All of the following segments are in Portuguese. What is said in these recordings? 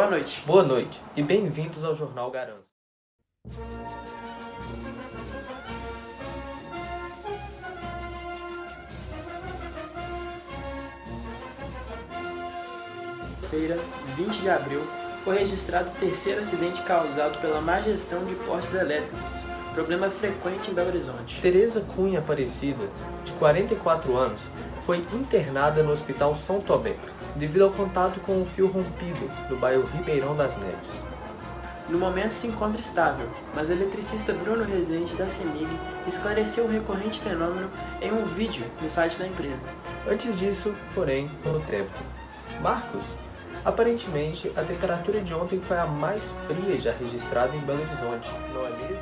Boa noite. Boa noite e bem-vindos ao Jornal Garanço. Feira, 20 de abril, foi registrado o terceiro acidente causado pela má gestão de postes elétricos, problema frequente em Belo Horizonte. Tereza Cunha Aparecida, de 44 anos, foi internada no Hospital São Tomé, devido ao contato com um fio rompido no bairro Ribeirão das Neves. No momento se encontra estável, mas o eletricista Bruno Rezende da CEMIG esclareceu o recorrente fenômeno em um vídeo no site da empresa. Antes disso, porém, no tempo. Marcos, aparentemente a temperatura de ontem foi a mais fria já registrada em Belo Horizonte, não é mesmo?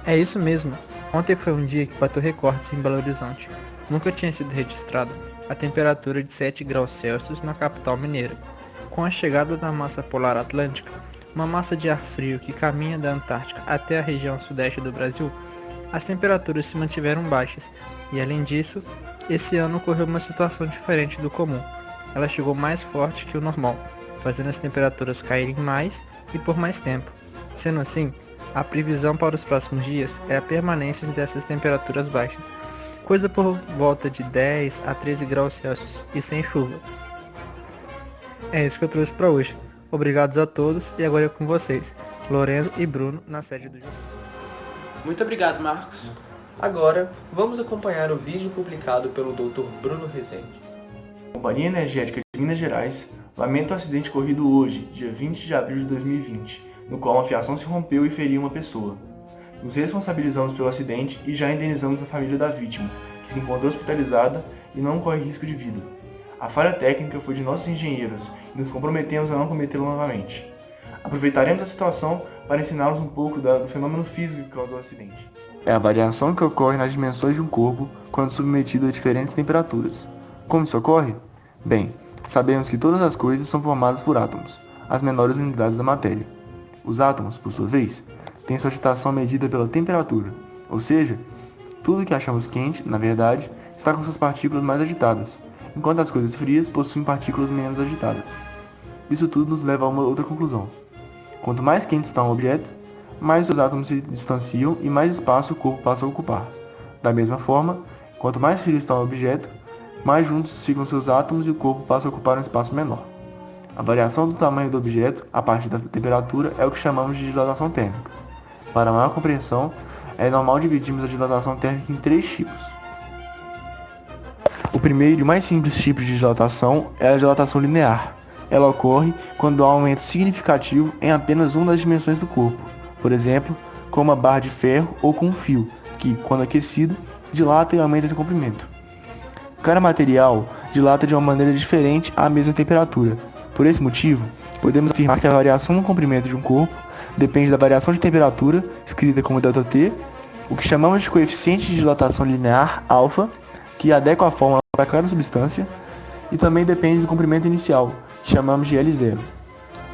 É isso mesmo. Ontem foi um dia que bateu recordes em Belo Horizonte. Nunca tinha sido registrada a temperatura de 7 graus Celsius na capital mineira. Com a chegada da massa polar atlântica, uma massa de ar frio que caminha da Antártica até a região sudeste do Brasil, as temperaturas se mantiveram baixas e, além disso, esse ano ocorreu uma situação diferente do comum. Ela chegou mais forte que o normal, fazendo as temperaturas caírem mais e por mais tempo. Sendo assim, a previsão para os próximos dias é a permanência dessas temperaturas baixas, coisa por volta de 10 a 13 graus Celsius e sem chuva. É isso que eu trouxe para hoje. Obrigados a todos e agora é com vocês, Lorenzo e Bruno, na sede do jornal. Muito obrigado, Marcos. Agora, vamos acompanhar o vídeo publicado pelo Dr. Bruno Rezende. A Companhia Energética de Minas Gerais lamenta o acidente ocorrido hoje, dia 20 de abril de 2020, no qual uma fiação se rompeu e feriu uma pessoa. Nos responsabilizamos pelo acidente e já indenizamos a família da vítima, que se encontra hospitalizada e não corre risco de vida. A falha técnica foi de nossos engenheiros e nos comprometemos a não cometê-lo novamente. Aproveitaremos a situação para ensiná-los um pouco do fenômeno físico que causou o acidente. É a variação que ocorre nas dimensões de um corpo quando submetido a diferentes temperaturas. Como isso ocorre? Bem, sabemos que todas as coisas são formadas por átomos, as menores unidades da matéria. Os átomos, por sua vez, têm sua agitação medida pela temperatura, ou seja, tudo que achamos quente, na verdade, está com suas partículas mais agitadas, enquanto as coisas frias possuem partículas menos agitadas. Isso tudo nos leva a uma outra conclusão. Quanto mais quente está um objeto, mais os átomos se distanciam e mais espaço o corpo passa a ocupar. Da mesma forma, quanto mais frio está um objeto, mais juntos ficam seus átomos e o corpo passa a ocupar um espaço menor. A variação do tamanho do objeto a partir da temperatura é o que chamamos de dilatação térmica. Para maior compreensão, é normal dividirmos a dilatação térmica em 3 tipos. O primeiro e mais simples tipo de dilatação é a dilatação linear. Ela ocorre quando há um aumento significativo em apenas uma das dimensões do corpo, por exemplo, com uma barra de ferro ou com um fio, que, quando aquecido, dilata e aumenta seu comprimento. Cada material dilata de uma maneira diferente à mesma temperatura. Por esse motivo, podemos afirmar que a variação no comprimento de um corpo depende da variação de temperatura, escrita como ΔT, o que chamamos de coeficiente de dilatação linear alfa, que adequa a fórmula para cada substância, e também depende do comprimento inicial, que chamamos de L0.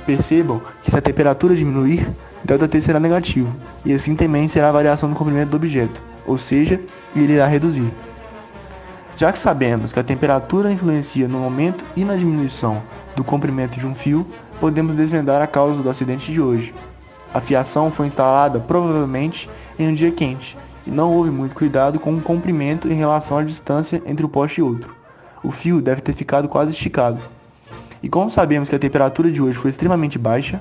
Percebam que se a temperatura diminuir, ΔT será negativo, e assim também será a variação do comprimento do objeto, ou seja, ele irá reduzir. Já que sabemos que a temperatura influencia no aumento e na diminuição do comprimento de um fio, podemos desvendar a causa do acidente de hoje. A fiação foi instalada provavelmente em um dia quente, e não houve muito cuidado com o comprimento em relação à distância entre o poste e outro. O fio deve ter ficado quase esticado. E como sabemos que a temperatura de hoje foi extremamente baixa,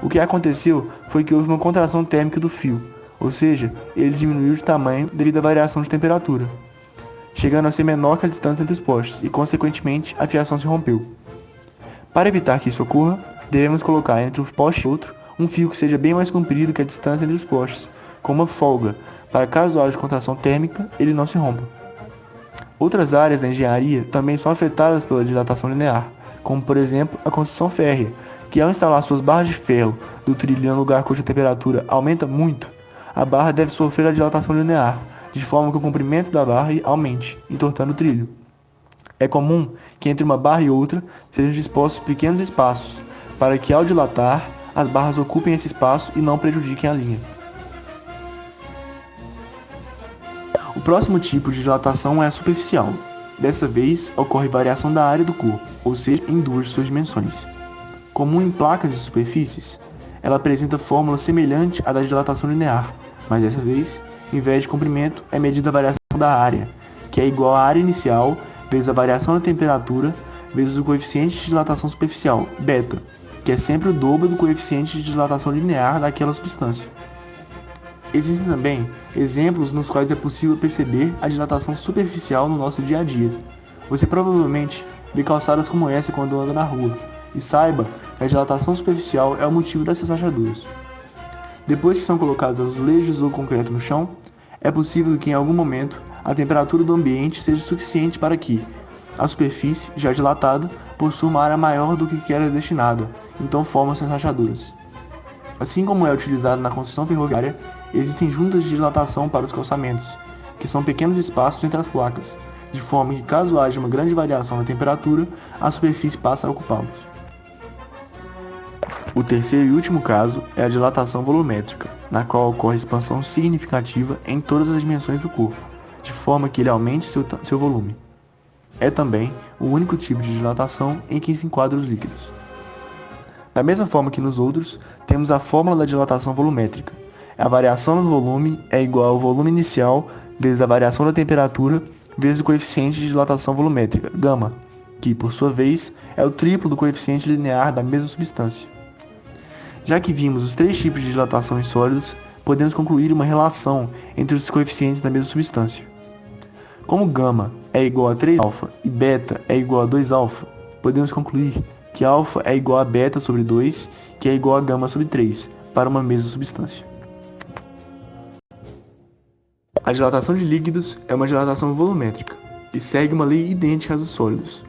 o que aconteceu foi que houve uma contração térmica do fio, ou seja, ele diminuiu de tamanho devido à variação de temperatura, chegando a ser menor que a distância entre os postes e, consequentemente, a fiação se rompeu. Para evitar que isso ocorra, devemos colocar entre um poste e outro um fio que seja bem mais comprido que a distância entre os postes, com uma folga, para caso haja contração térmica, ele não se rompa. Outras áreas da engenharia também são afetadas pela dilatação linear, como por exemplo a construção férrea, que ao instalar suas barras de ferro do trilho em um lugar cuja temperatura aumenta muito, a barra deve sofrer a dilatação linear, de forma que o comprimento da barra aumente, entortando o trilho. É comum que entre uma barra e outra sejam dispostos pequenos espaços, para que ao dilatar, as barras ocupem esse espaço e não prejudiquem a linha. O próximo tipo de dilatação é a superficial. Dessa vez, ocorre variação da área do corpo, ou seja, em duas de suas dimensões. Comum em placas e superfícies, ela apresenta fórmula semelhante à da dilatação linear, mas dessa vez, em vez de comprimento, é medida a variação da área, que é igual à área inicial vezes a variação da temperatura vezes o coeficiente de dilatação superficial, beta, que é sempre o dobro do coeficiente de dilatação linear daquela substância. Existem também exemplos nos quais é possível perceber a dilatação superficial no nosso dia a dia. Você provavelmente vê calçadas como essa quando anda na rua, e saiba que a dilatação superficial é o motivo dessas rachaduras. Depois que são colocados azulejos ou concreto no chão, é possível que em algum momento a temperatura do ambiente seja suficiente para que a superfície, já dilatada, possua uma área maior do que era destinada, então formam-se as rachaduras. Assim como é utilizado na construção ferroviária, existem juntas de dilatação para os calçamentos, que são pequenos espaços entre as placas, de forma que caso haja uma grande variação na temperatura, a superfície passa a ocupá-los. O terceiro e último caso é a dilatação volumétrica, na qual ocorre expansão significativa em todas as dimensões do corpo, de forma que ele aumente seu volume. É também o único tipo de dilatação em que se enquadram os líquidos. Da mesma forma que nos outros, temos a fórmula da dilatação volumétrica. A variação do volume é igual ao volume inicial vezes a variação da temperatura vezes o coeficiente de dilatação volumétrica, γ, que, por sua vez, é o triplo do coeficiente linear da mesma substância. Já que vimos os três tipos de dilatação em sólidos, podemos concluir uma relação entre os coeficientes da mesma substância. Como γ é igual a 3α e β é igual a 2α, podemos concluir que α é igual a β sobre 2, que é igual a γ sobre 3, para uma mesma substância. A dilatação de líquidos é uma dilatação volumétrica e segue uma lei idêntica às dos sólidos.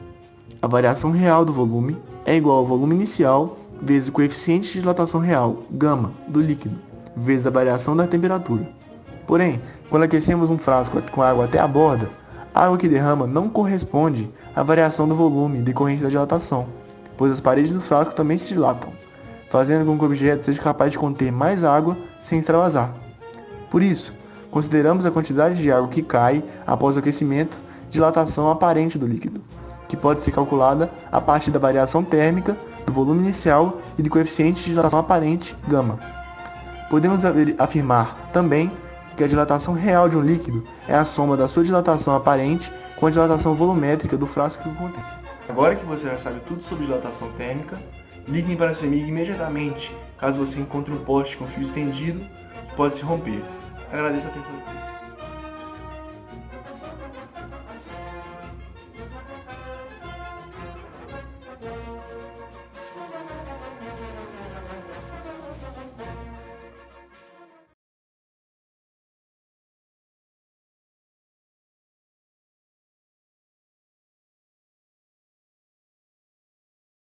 A variação real do volume é igual ao volume inicial vezes o coeficiente de dilatação real, γ, do líquido, vezes a variação da temperatura. Porém, quando aquecemos um frasco com água até a borda, a água que derrama não corresponde à variação do volume decorrente da dilatação, pois as paredes do frasco também se dilatam, fazendo com que o objeto seja capaz de conter mais água sem extravasar. Por isso, consideramos a quantidade de água que cai após o aquecimento dilatação aparente do líquido, que pode ser calculada a partir da variação térmica do volume inicial e do coeficiente de dilatação aparente, γ. Podemos afirmar também que a dilatação real de um líquido é a soma da sua dilatação aparente com a dilatação volumétrica do frasco que o contém. Agora que você já sabe tudo sobre dilatação térmica, ligue para a CEMIG imediatamente, caso você encontre um poste com fio estendido que pode se romper. Agradeço a atenção.